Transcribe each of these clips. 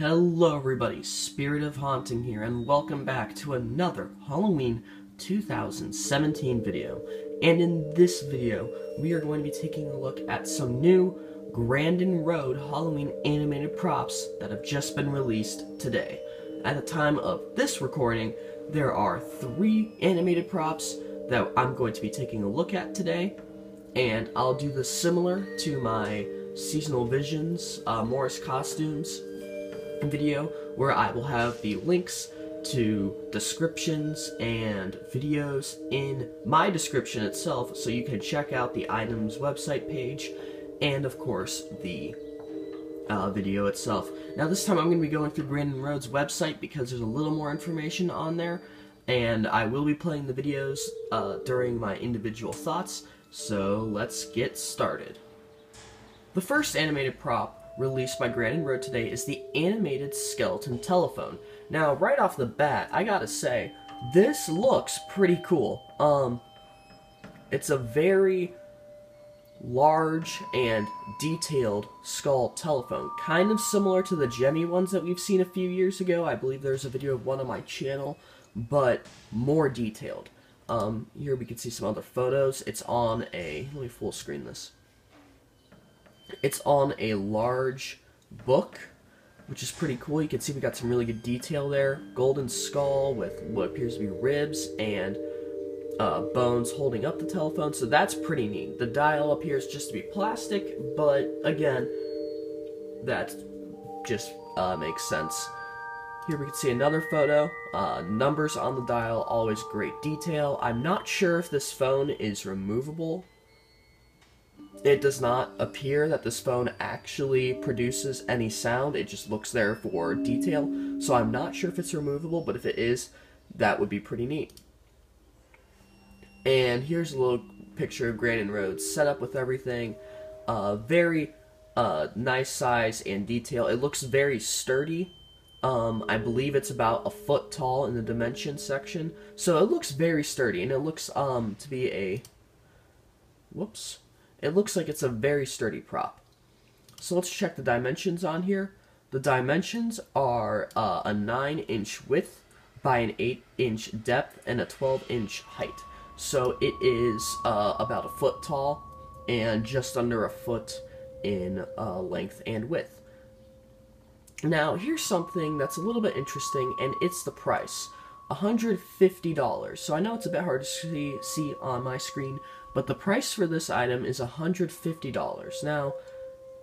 Hello everybody, Spirit of Haunting here, and welcome back to another Halloween 2017 video. And in this video, we are going to be taking a look at some new Grandin Road Halloween animated props that have just been released today. At the time of this recording, there are 3 animated props that I'm going to be taking a look at today, and I'll do this similar to my Seasonal Visions Morris Costumes video, where I will have the links to descriptions and videos in my description itself, so you can check out the item's website page and of course the video itself. Now this time I'm going to be going through Grandin Road's website because there's a little more information on there, and I will be playing the videos during my individual thoughts, so let's get started. The first animated prop released by Grandin Road today is the animated skeleton telephone. Now, right off the bat, I gotta say, this looks pretty cool. It's a very large and detailed skull telephone, kind of similar to the Gemmy ones that we've seen a few years ago. I believe there's a video of one on my channel, but more detailed. Here we can see some other photos. It's on a, let me full screen this. It's on a large book, which is pretty cool. You can see we got some really good detail there. Golden skull with what appears to be ribs and bones holding up the telephone, so that's pretty neat. The dial appears just to be plastic, but again, that just makes sense. Here we can see another photo. Numbers on the dial, always great detail. I'm not sure if this phone is removable. It does not appear that this phone actually produces any sound. It just looks there for detail. So I'm not sure if it's removable, but if it is, that would be pretty neat. And here's a little picture of Grandin Road set up with everything. Very nice size and detail. It looks very sturdy. I believe it's about a foot tall in the dimension section. So it looks very sturdy, and it looks to be a... Whoops. It looks like it's a very sturdy prop. So let's check the dimensions on here. The dimensions are a 9-inch width by an 8-inch depth and a 12-inch height. So it is about a foot tall and just under a foot in length and width. Now here's something that's a little bit interesting, and it's the price. $150. So I know it's a bit hard to see on my screen, but the price for this item is $150. Now,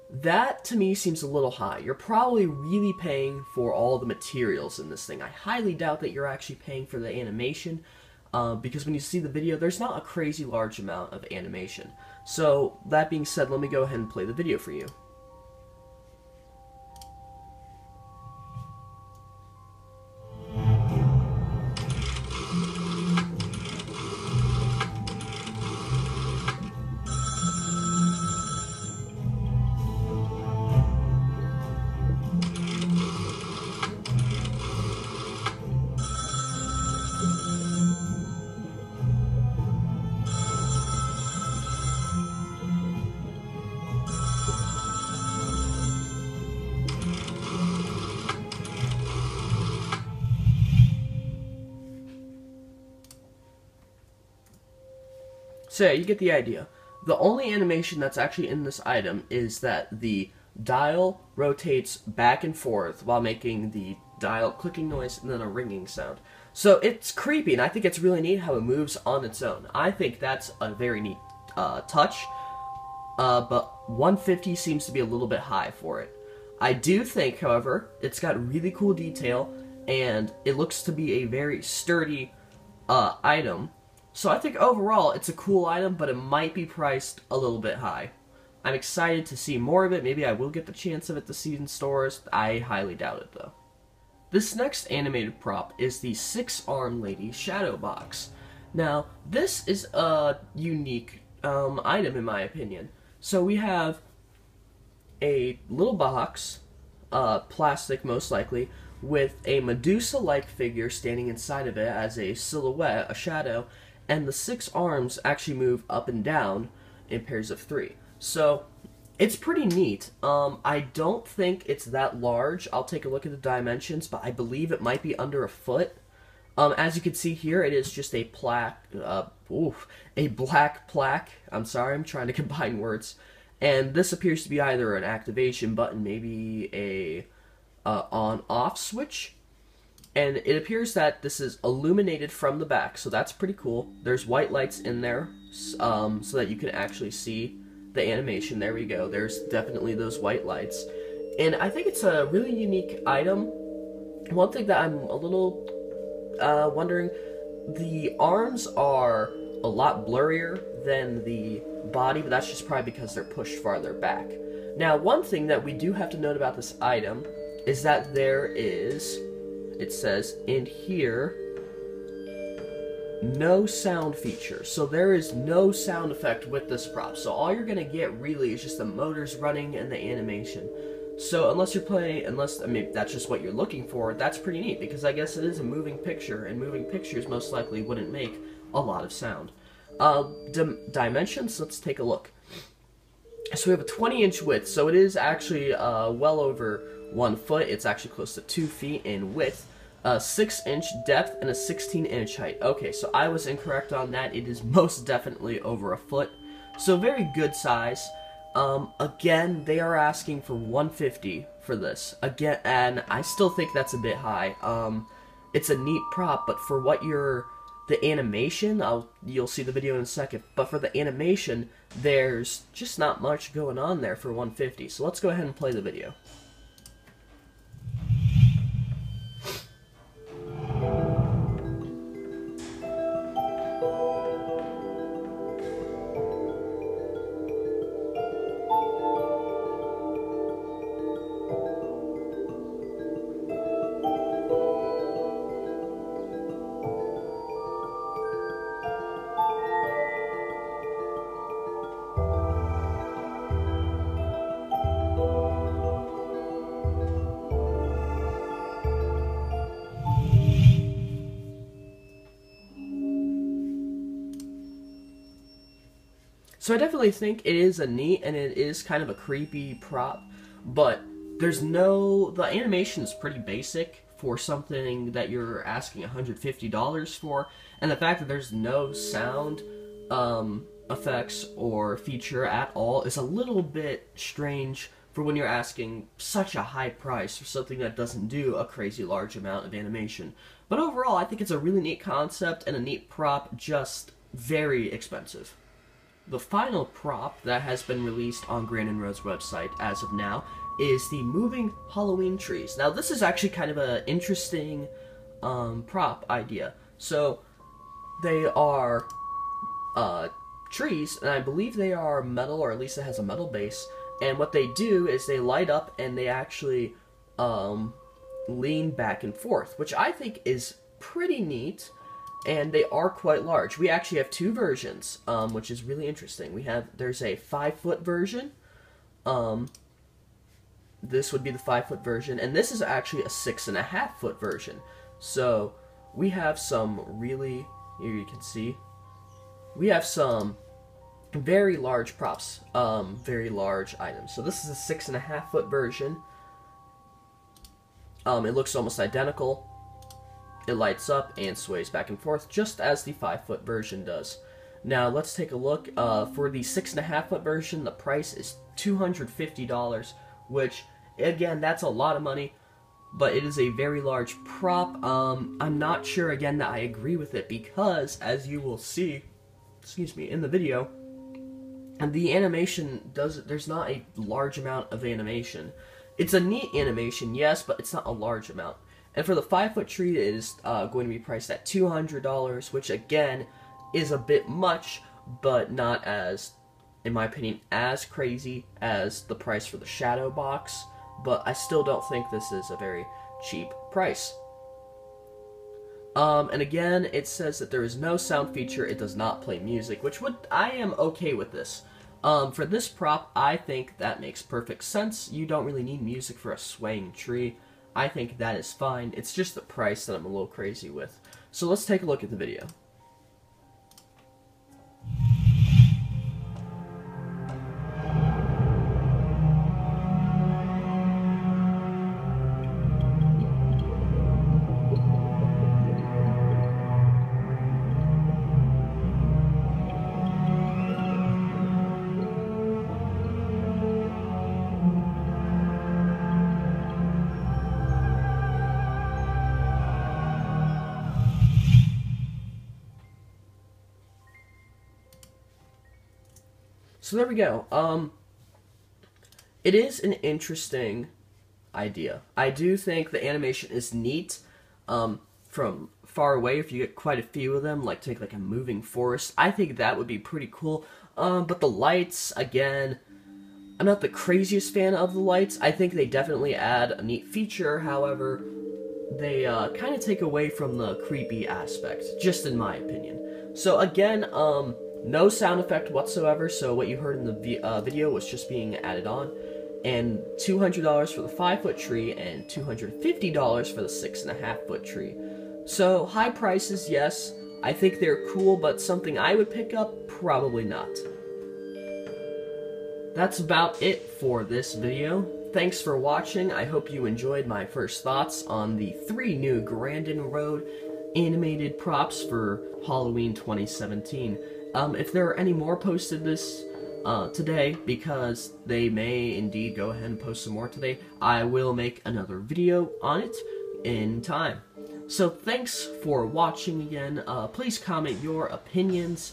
that to me seems a little high. You're probably really paying for all the materials in this thing. I highly doubt that you're actually paying for the animation, because when you see the video, there's not a crazy large amount of animation. So, that being said, let me go ahead and play the video for you. So yeah, you get the idea. The only animation that's actually in this item is that the dial rotates back and forth while making the dial clicking noise and then a ringing sound. So it's creepy, and I think it's really neat how it moves on its own. I think that's a very neat touch, but $150 seems to be a little bit high for it. I do think, however, it's got really cool detail, and it looks to be a very sturdy item. So I think overall it's a cool item, but it might be priced a little bit high. I'm excited to see more of it. Maybe I will get the chance of it to see in stores. I highly doubt it though. This next animated prop is the 6-arm lady shadow box. Now this is a unique item in my opinion. So we have a little box, plastic most likely, with a Medusa-like figure standing inside of it as a silhouette, a shadow, and the 6 arms actually move up and down in pairs of 3. So It's pretty neat. I don't think it's that large. I'll take a look at the dimensions, but I believe it might be under a foot. As you can see here, it is just a plaque, a black plaque. I'm sorry, I'm trying to combine words. And this appears to be either an activation button, maybe a on-off switch. And it appears that this is illuminated from the back, so that's pretty cool. There's white lights in there, so that you can actually see the animation. There we go. There's definitely those white lights. And I think it's a really unique item. One thing that I'm a little wondering, the arms are a lot blurrier than the body, but that's just probably because they're pushed farther back. Now, one thing that we do have to note about this item is that there is, it says in here, no sound feature. So there is no sound effect with this prop. So all you're going to get really is just the motors running and the animation. So unless you're playing, I mean, that's just what you're looking for, that's pretty neat, because I guess it is a moving picture, and moving pictures most likely wouldn't make a lot of sound. Dimensions, let's take a look. So we have a 20-inch width, so it is actually well over 1 foot. It's actually close to 2 feet in width. 6-inch depth and a 16-inch height. Okay, so I was incorrect on that. It is most definitely over a foot. So very good size. Again, they are asking for $150 for this. Again, and I still think that's a bit high. It's a neat prop, but for what the animation, you'll see the video in a second, but for the animation, there's just not much going on there for $150. So let's go ahead and play the video. So I definitely think it is a neat, and it is kind of a creepy prop, but the animation is pretty basic for something that you're asking $150 for, and the fact that there's no sound effects or feature at all is a little bit strange for when you're asking such a high price for something that doesn't do a crazy large amount of animation. But overall, I think it's a really neat concept and a neat prop, just very expensive. The final prop that has been released on Grandin Road's website as of now is the moving Halloween trees. Now, this is actually kind of an interesting prop idea. So, they are trees, and I believe they are metal, or at least it has a metal base. And what they do is they light up and they actually lean back and forth, which I think is pretty neat. And they are quite large. We actually have 2 versions, which is really interesting. There's a 5-foot version. This would be the 5-foot version, and this is actually a 6.5-foot version. So we have some really, here you can see, we have some very large props, very large items. So this is a 6.5-foot version. It looks almost identical. It lights up and sways back and forth, just as the 5-foot version does. Now, let's take a look. For the 6.5-foot version, the price is $250, which, again, that's a lot of money, but it is a very large prop. I'm not sure, again, that I agree with it, because, as you will see, in the video, the animation there's not a large amount of animation. It's a neat animation, yes, but it's not a large amount. And for the 5-foot tree, it is going to be priced at $200, which again is a bit much, but not as, in my opinion, as crazy as the price for the shadow box. But I still don't think this is a very cheap price. And again, it says that there is no sound feature. It does not play music, which I am okay with this. For this prop, I think that makes perfect sense. You don't really need music for a swaying tree. I think that is fine. It's just the price that I'm a little crazy with. So let's take a look at the video. So there we go. It is an interesting idea. I do think the animation is neat. From far away, if you get quite a few of them, like take like a moving forest, I think that would be pretty cool. But the lights, again, I'm not the craziest fan of the lights. I think they definitely add a neat feature, however, they kind of take away from the creepy aspect, just in my opinion. So again, no sound effect whatsoever, so what you heard in the video was just being added on. And $200 for the 5-foot tree, and $250 for the 6.5-foot tree. So, high prices, yes. I think they're cool, but something I would pick up? Probably not. That's about it for this video. Thanks for watching. I hope you enjoyed my first thoughts on the 3 new Grandin Road animated props for Halloween 2017. If there are any more posted today, because they may indeed go ahead and post some more today, I will make another video on it in time. So thanks for watching again. Please comment your opinions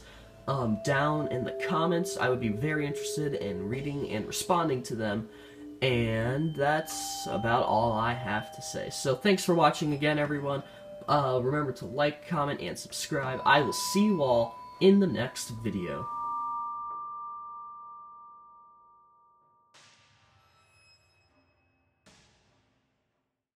down in the comments. I would be very interested in reading and responding to them. And that's about all I have to say. So thanks for watching again, everyone. Remember to like, comment, and subscribe. I will see you all in the next video.